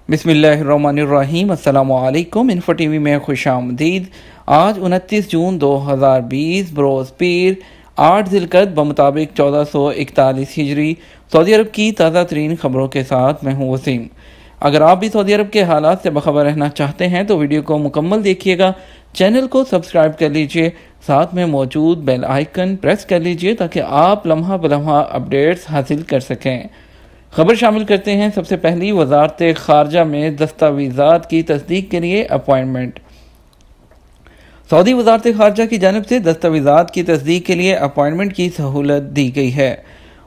बिस्मिल्लाहिर्रहमानिर्रहीम। अस्सलामुअलैकुम। Info TV में खुशामदीद। आज 29 जून 2020 बरोज़ पीर 8 ज़िलक़द बमुताबिक 1441 हिजरी सऊदी अरब की ताज़ा तरीन ख़बरों के साथ मैं हूँ वसीम। अगर आप भी सऊदी अरब के हालात से बखबर रहना चाहते हैं तो वीडियो को मुकम्मल देखिएगा, चैनल को सब्सक्राइब कर लीजिए, साथ में मौजूद बेल आइकन प्रेस कर लीजिए ताकि आप लम्हा बलम्हा अपडेट्स हासिल कर सकें। खबर शामिल करते हैं। सबसे पहली, वजारत खारजा में दस्तावेज़ात की तस्दीक के लिए अपॉइंटमेंट। सऊदी वजारत खारजा की जानिब से दस्तावेज़ात की तस्दीक के लिए अपॉइंटमेंट की सहूलत दी गई है।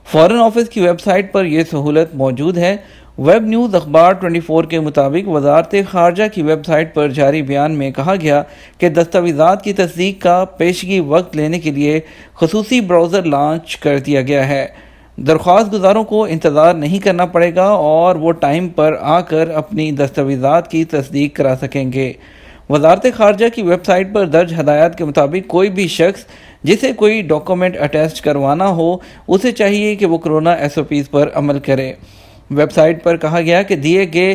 फॉरेन ऑफिस की वेबसाइट पर यह सहूलत मौजूद है। वेब न्यूज़ अखबार 24 के मुताबिक वजारत खारजा की वेबसाइट पर जारी बयान में कहा गया कि दस्तावेज़ात की तस्दीक का पेशगी वक्त लेने के लिए खुसूसी ब्राउज़र लॉन्च कर दिया गया है। दरख्वास्त गुजारों को इंतज़ार नहीं करना पड़ेगा और वो टाइम पर आकर अपनी दस्तावेज़ात की तस्दीक करा सकेंगे। वजारत खारजा की वेबसाइट पर दर्ज हदायत के मुताबिक कोई भी शख्स जिसे कोई डॉक्यूमेंट अटैच करवाना हो उसे चाहिए कि वो कोरोना SOPs पर अमल करे। वेबसाइट पर कहा गया कि दिए गए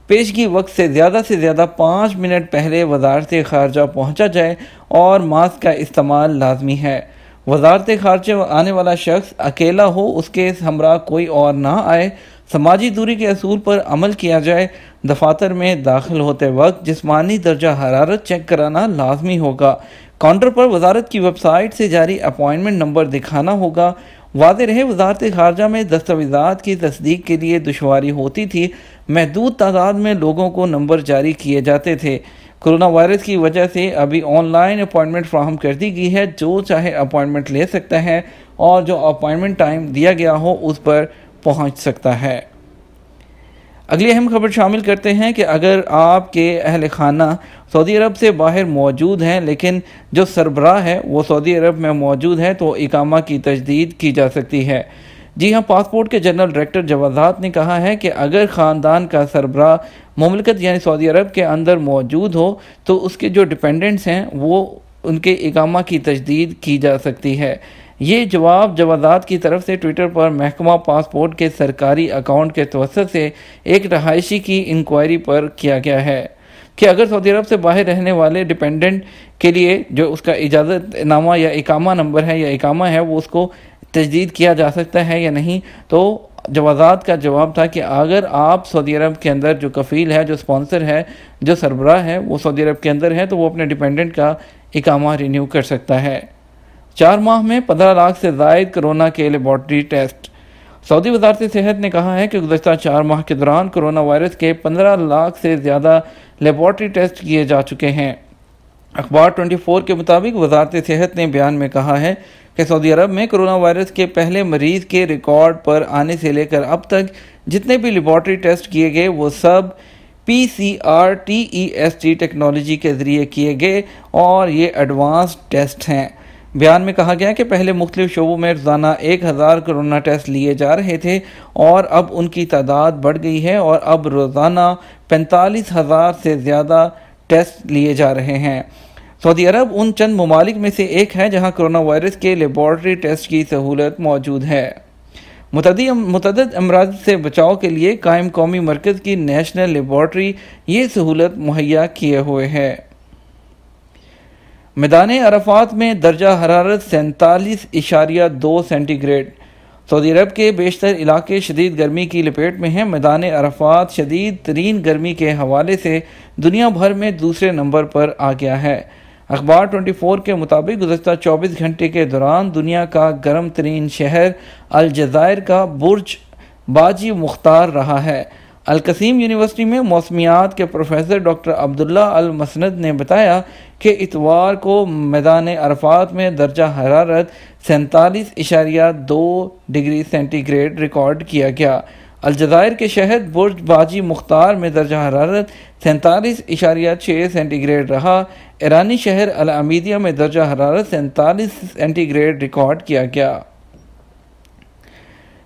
पेशगी वक्त से ज़्यादा 5 मिनट पहले वजारत खारजा पहुँचा जाए और मास्क का इस्तेमाल लाजमी है। वजारत खारजा आने वाला शख्स अकेला हो, उसके हमरा कोई और ना आए, समाजी दूरी के असूल पर अमल किया जाए। दफातर में दाखिल होते वक्त जिस्मानी दर्जा हरारत चेक कराना लाजमी होगा। काउंटर पर वजारत की वेबसाइट से जारी अपॉइंटमेंट नंबर दिखाना होगा। वाज़ेह रहे, वजारत खारजा में दस्तावेज़ात की तस्दीक के लिए दुश्वारी होती थी। महदूद तादाद में लोगों को नंबर जारी किए जाते थे। कोरोना वायरस की वजह से अभी ऑनलाइन अपॉइंटमेंट फ्राहम कर दी गई है। जो चाहे अपॉइंटमेंट ले सकता है और जो अपॉइंटमेंट टाइम दिया गया हो उस पर पहुंच सकता है। अगली अहम खबर शामिल करते हैं कि अगर आपके अहल खाना सऊदी अरब से बाहर मौजूद हैं लेकिन जो सरबराह है वो सऊदी अरब में मौजूद है तो इकामा की तजदीद की जा सकती है। जी हाँ, पासपोर्ट के जनरल डायरेक्टर जवाजात ने कहा है कि अगर ख़ानदान का सरबराह मुमलिकत यानी सऊदी अरब के अंदर मौजूद हो तो उसके जो डिपेंडेंट्स हैं वो उनके इकामा की तजदीद की जा सकती है। ये जवाब जवाजात की तरफ से ट्विटर पर महकमा पासपोर्ट के सरकारी अकाउंट के तवस्सुत से एक रहायशी की इंक्वायरी पर किया गया है कि अगर सऊदी अरब से बाहर रहने वाले डिपेंडेंट के लिए जो उसका इजाज़तनामा या इकामा नंबर है या इकामा है वो उसको तजदीद किया जा सकता है या नहीं। तो जवाजात का जवाब था कि अगर आप सऊदी अरब के अंदर जो कफ़ील है, जो स्पॉन्सर है, जो सरबराह है वो सऊदी अरब के अंदर है तो वो अपने डिपेंडेंट का इकामा रिन्यू कर सकता है। 4 माह में 15 लाख से ज़ायद कोरोना के लेबॉर्ट्री टेस्ट। सऊदी वजारत सेहत ने कहा है कि गुज़श्ता 4 माह के दौरान कोरोना वायरस के 15 लाख से ज़्यादा लेबॉर्ट्री टेस्ट किए जा चुके हैं। अखबार 24 के मुताबिक वजारत सेहत ने बयान में कहा है कि सऊदी अरब में कोरोना वायरस के पहले मरीज़ के रिकॉर्ड पर आने से लेकर अब तक जितने भी लेबॉर्ट्री टेस्ट किए गए वो सब PCR TEST टेक्नोलॉजी के ज़रिए किए गए और ये एडवांस्ड टेस्ट हैं। बयान में कहा गया कि पहले मुख्तलिफ शोबों में रोज़ाना 1000 कोरोना टेस्ट लिए जा रहे थे और अब उनकी तादाद बढ़ गई है और अब रोज़ाना 45,000 से ज़्यादा टेस्ट लिए जा रहे हैं। सऊदी अरब उन चंद ममालिक में से एक है जहां कोरोना वायरस के लेबॉर्ट्री टेस्ट की सहूलत मौजूद है। मुतअद्दिद अमराज से बचाव के लिए कायम कौमी मरकज़ की नेशनल लेबॉर्ट्री ये सहूलत मुहैया किए हुए है। मैदान अरफात में दर्जा हरारत 47.2 सेंटीग्रेड। सऊदी अरब के बेशतर इलाके शदीद गर्मी की लपेट में हैं। मैदान अरफात शदीद तरीन गर्मी के हवाले से दुनिया भर में दूसरे नंबर पर आ गया है। अखबार 24 के मुताबिक गुज़श्ता 24 घंटे के दौरान दुनिया का गर्म तरीन शहर अलजज़ायर का बुर्ज बाजी मुख्तार रहा है। अल-कसीम यूनिवर्सिटी में मौसमियात के प्रोफेसर डॉक्टर अब्दुल्ला अल मसनद ने बताया कि इतवार को मैदान अरफात में दर्जा हरारत 47.2 डिग्री सेंटीग्रेड रिकॉर्ड किया गया। अलजज़ायर के शहर बुर्ज बाजी मुख्तार में दर्जा हरारत 47.6 सेंटीग्रेड रहा। ईरानी शहर अल अमीदिया में दर्जा हरारत 47 सेंटीग्रेड रिकॉर्ड किया गया।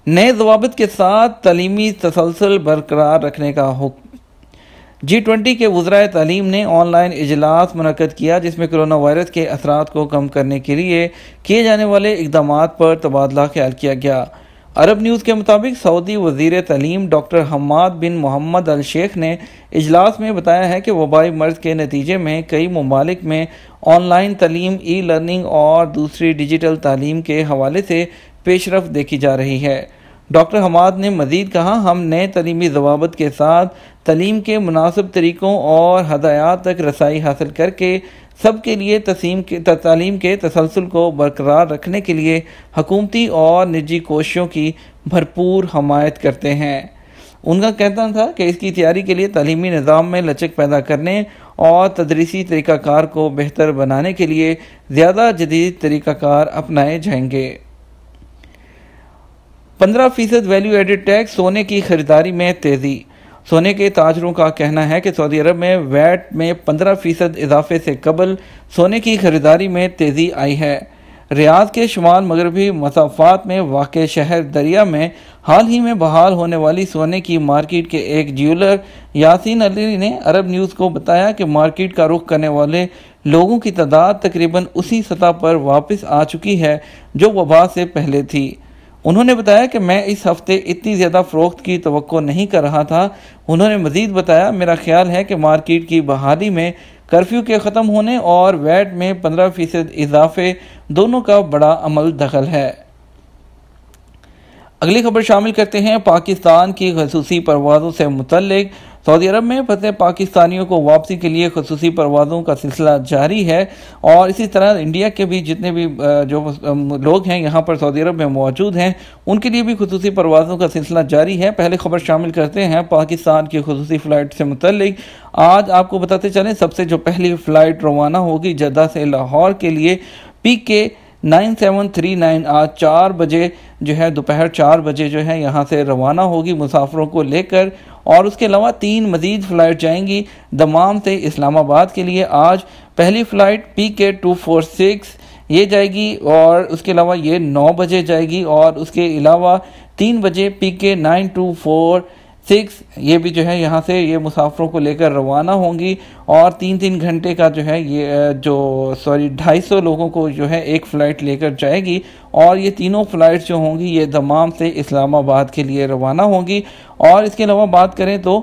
नए ज़वाबित के साथ तालीमी तसलसल बरकरार रखने का हुक्म। G20 के वज़राए तालीम ने ऑनलाइन इजलास मुनक़्क़द किया जिसमें कोरोना वायरस के असरात को कम करने के लिए किए जाने वाले इक़दामात पर तबादला ख्याल किया गया। अरब न्यूज़ के मुताबिक सऊदी वज़ीर तालीम डॉक्टर हम्माद बिन मोहम्मद अल शेख ने इजलास में बताया है कि वबाई मर्ज़ के नतीजे में कई ममालिक में ऑनलाइन तालीम, ई लर्निंग और दूसरी डिजिटल तालीम के हवाले से पेशरफ देखी जा रही है। डॉक्टर हम्माद ने मज़ीद कहा, हम नए तलीमी ज़वाबित के साथ तालीम के मुनासिब तरीक़ों और हदायत तक रसाई हासिल करके सबके लिए तालीम के तसलसल को बरकरार रखने के लिए हुकूमती और निजी कोशिशों की भरपूर हमायत करते हैं। उनका कहना था कि इसकी तैयारी के लिए तालीमी निज़ाम में लचक पैदा करने और तदरीसी तरीक़ाकार को बेहतर बनाने के लिए ज़्यादा जदीद तरीक़ाकार अपनाए जाएंगे। 15% वैल्यू एडिड टैक्स, सोने की खरीदारी में तेज़ी। सोने के ताजरों का कहना है कि सऊदी अरब में वैट में 15% इजाफे से कबल सोने की खरीदारी में तेज़ी आई है। रियाद के शुमाल मगरबी मसाफात में वाक़ शहर दरिया में हाल ही में बहाल होने वाली सोने की मार्केट के एक ज्वेलर यासीन अली ने अरब न्यूज़ को बताया कि मार्केट का रुख करने वाले लोगों की तादाद तकरीबन उसी सतह पर वापस आ चुकी है जो वबा से पहले थी। उन्होंने बताया कि मैं इस हफ्ते इतनी ज़्यादा फ़रोख्त की तवक्को नहीं कर रहा था। उन्होंने मज़ीद बताया, मेरा ख्याल है कि मार्केट की बहाली में कर्फ्यू के ख़त्म होने और वैट में 15% इजाफे दोनों का बड़ा अमल दखल है। अगली खबर शामिल करते हैं पाकिस्तान की ख़ुसूसी परवाज़ों से मुतल्लिक। सऊदी अरब में फंसे पाकिस्तानियों को वापसी के लिए ख़ुसूसी परवाज़ों का सिलसिला जारी है और इसी तरह इंडिया के भी जितने भी जो लोग हैं यहाँ पर सऊदी अरब में मौजूद हैं उनके लिए भी ख़ुसूसी परवाज़ों का सिलसिला जारी है। पहले खबर शामिल करते हैं पाकिस्तान की ख़ुसूसी फ़्लाइट से मुतल्लिक। आज आपको बताते चलें, सबसे जो पहली फ़्लाइट रवाना होगी जद्दा से लाहौर के लिए PK 9739 आज 4 बजे जो है दोपहर 4 बजे जो है यहाँ से रवाना होगी मुसाफिरों को लेकर। और उसके अलावा 3 मज़ीद फ़्लाइट जाएंगी दमाम से इस्लामाबाद के लिए। आज पहली फ़्लाइट PK 246 ये जाएगी और उसके अलावा ये 9 बजे जाएगी और उसके अलावा 3 बजे PK 9246 ये भी जो है यहाँ से ये मुसाफिरों को लेकर रवाना होंगी और 3-3 घंटे का जो है ये 250 लोगों को जो है एक फ़्लाइट लेकर जाएगी और ये तीनों फ़्लाइट्स जो होंगी ये दमाम से इस्लामाबाद के लिए रवाना होंगी। और इसके अलावा बात करें तो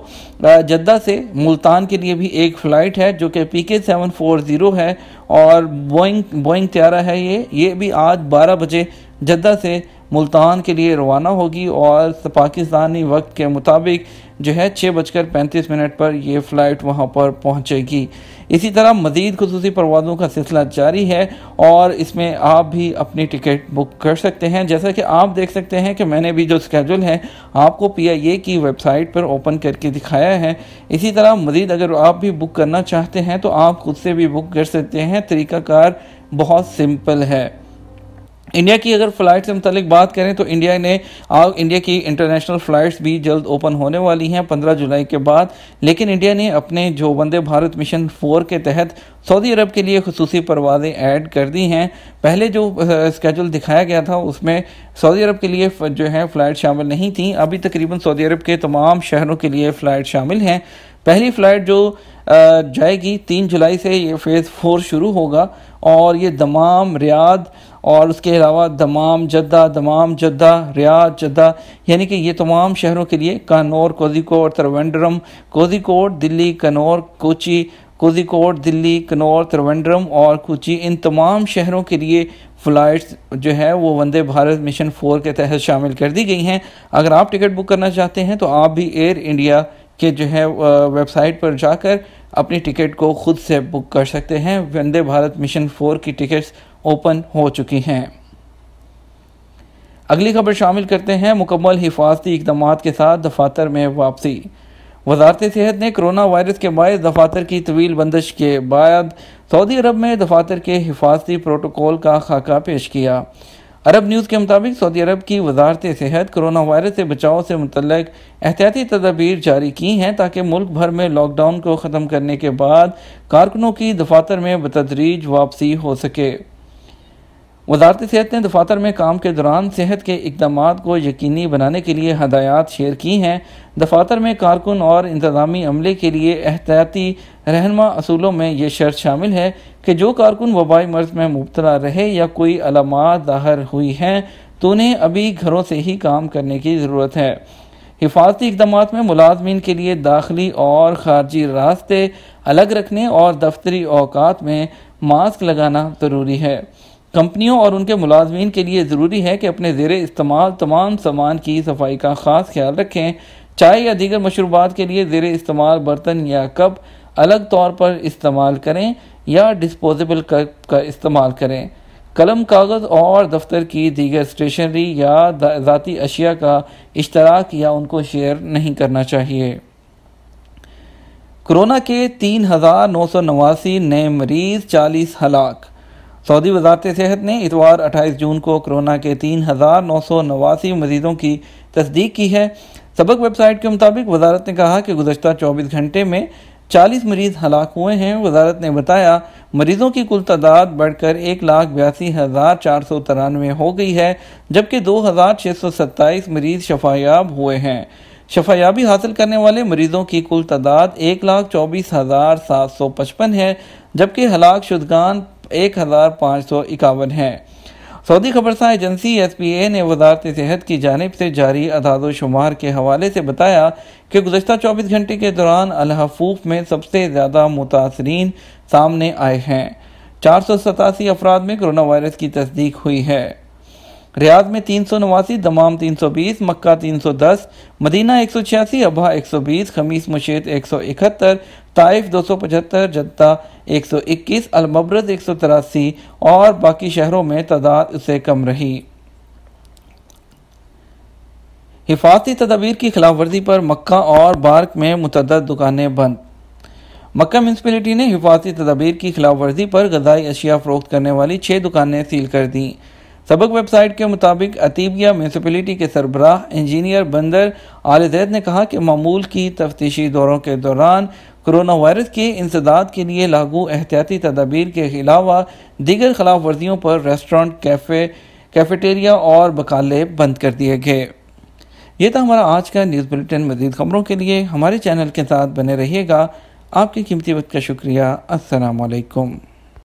जद्दा से मुल्तान के लिए भी एक फ़्लाइट है जो कि PK 740 है और बोइंग त्यारा है ये भी आज 12 बजे जद्दा से मुल्तान के लिए रवाना होगी और पाकिस्तानी वक्त के मुताबिक जो है 6:35 पर यह फ़्लाइट वहां पर पहुंचेगी। इसी तरह मज़ीद ख़ुसूसी परवाज़ों का सिलसिला जारी है और इसमें आप भी अपनी टिकट बुक कर सकते हैं। जैसा कि आप देख सकते हैं कि मैंने भी जो स्केड्यूल है आपको PIA की वेबसाइट पर ओपन करके दिखाया है। इसी तरह मज़ीद अगर आप भी बुक करना चाहते हैं तो आप खुद से भी बुक कर सकते हैं। तरीक़ाकार बहुत सिंपल है। इंडिया की अगर फ़्लाइट से मुतालिक बात करें तो इंडिया की इंटरनेशनल फ़्लाइट्स भी जल्द ओपन होने वाली हैं 15 जुलाई के बाद। लेकिन इंडिया ने अपने जो वंदे भारत मिशन 4 के तहत सऊदी अरब के लिए ख़ुसूसी परवाज़ें ऐड कर दी हैं। पहले जो स्केड्यूल दिखाया गया था उसमें सऊदी अरब के लिए जो है फ़्लाइट शामिल नहीं थी। अभी तकरीबन सऊदी अरब के तमाम शहरों के लिए फ़्लाइट शामिल हैं। पहली फ़्लाइट जो जाएगी 3 जुलाई से ये फ़ेज़ 4 शुरू होगा और ये दमाम, रियाद और उसके अलावा दमाम जद्दा रियाद जद्दा यानी कि ये तमाम शहरों के लिए कन्नौर, कोझिकोड, त्रिवेंद्रम, कोझिकोड, दिल्ली, कन्नौर, कोची, कोझिकोड, दिल्ली, कन्नौर, त्रिवेंद्रम और कोची इन तमाम शहरों के लिए फ़्लाइट्स जो है वो वंदे भारत मिशन 4 के तहत शामिल कर दी गई हैं। अगर आप टिकट बुक करना चाहते हैं तो आप भी एयर इंडिया के जो है वेबसाइट पर जाकर अपनी टिकट को खुद से बुक कर सकते हैं। वंदे भारत मिशन 4 की टिकट्स ओपन हो चुकी हैं। अगली खबर शामिल करते हैं मुकम्मल हिफाजती इक़दामात के साथ दफातर में वापसी। वज़ारत सेहत ने कोरोना वायरस के बायस दफातर की तवील बंदिश के बाद सऊदी अरब में दफातर के हिफाजती प्रोटोकॉल का खाका पेश किया। अरब न्यूज़ के मुताबिक सऊदी अरब की वज़ारत सेहत कोरोना वायरस से बचाव से मुतल्लिक एहतियाती तदाबीर जारी की हैं ताकि मुल्क भर में लॉकडाउन को ख़त्म करने के बाद कारकुनों की दफातर में बतदरीज वापसी हो सके। वज़ारत सेहत ने दफातर में काम के दौरान सेहत के इक़दामात को यकीनी बनाने के लिए हदायत शेयर की हैं। दफातर में कारकुन और इंतज़ामी अमले के लिए एहतियाती रहनुमा असूलों में ये शर्त शामिल है कि जो कारकुन वबाई मर्ज़ में मुब्तला रहे या कोई अलामात ज़ाहिर हुई हैं तो उन्हें अभी घरों से ही काम करने की ज़रूरत है। हिफाजती इक़दाम में मुलाजमीन के लिए दाखिली और खारजी रास्ते अलग रखने और दफ्तरी औकात में मास्क लगाना ज़रूरी है। कंपनियों और उनके मुलाजमीन के लिए ज़रूरी है कि अपने ज़ेरे इस्तेमाल तमाम सामान की सफाई का ख़ास ख्याल रखें। चाय या दीगर मशरूबात के लिए ज़ेरे इस्तेमाल बर्तन या कप अलग तौर पर इस्तेमाल करें या डिस्पोजेबल कप का इस्तेमाल करें। कलम, कागज़ और दफ्तर की दीगर स्टेशनरी या ज़ाती अशिया का इश्तराक या उनको शेयर नहीं करना चाहिए। कोरोना के 3,989 नए मरीज़, 40 हलाक। सऊदी वज़ारत सेहत ने इतवार 28 जून को कोरोना के 3,989 मरीज़ों की तस्दीक की है। सबक वेबसाइट के मुताबिक वज़ारत ने कहा कि गुज़श्ता 24 घंटे में 40 मरीज़ हलाक हुए हैं। वज़ारत ने बताया मरीज़ों की कुल तादाद बढ़कर 1,82,493 हो गई है, जबकि 2,627 मरीज़ शफायाब हुए हैं। शफायाबी हासिल करने वाले मरीज़ों की कुल तादाद 1,24,755 है, जबकि हलाक शुदगान 1,551 हैं। सऊदी खबरसां एजेंसी SPA ने वज़ारत सेहत की जानिब से जारी अदाद शुमार के हवाले से बताया कि गुज़श्ता 24 घंटे के दौरान अल हफूफ में सबसे ज़्यादा मुतासरीन सामने आए हैं। 487 अफराद में कोरोना वायरस की तस्दीक हुई है। रियाद में 389, दमाम 320, मक्का 310, मदीना 186, अबहा 120, खमीस मुशीत 171, ताइफ 275, जद्दा 121, अलमबरज 183 और बाकी शहरों में तादाद उससे कम रही। हिफाजती तदाबीर की खिलाफ वर्जी पर मक्का और बार्क में मुतअद्दिद दुकानें बंद। मक्का म्यूनसिपैलिटी ने हिफाजती तदाबीर की खिलाफ वर्जी पर गज़ाई अशिया फ़रोख्त करने वाली 6 दुकानें सील कर दी। सबक वेबसाइट के मुताबिक अतीबिया म्यूनसिपैलिटी के सरबराह इंजीनियर बंदर आल जैद ने कहा कि मामूल की तफ्तीशी दौरों के दौरान कोरोना वायरस के इंसदाद के लिए लागू एहतियाती तदाबीर के अलावा दीगर खिलाफ वर्जियों पर रेस्टोरेंट, कैफेटेरिया और बकाले बंद कर दिए गए। ये था हमारा आज का न्यूज़ बुलेटिन। मज़ीद खबरों के लिए हमारे चैनल के साथ बने रहिएगा। आपकी कीमती वक्त का शुक्रिया। अस्सलाम वालेकुम।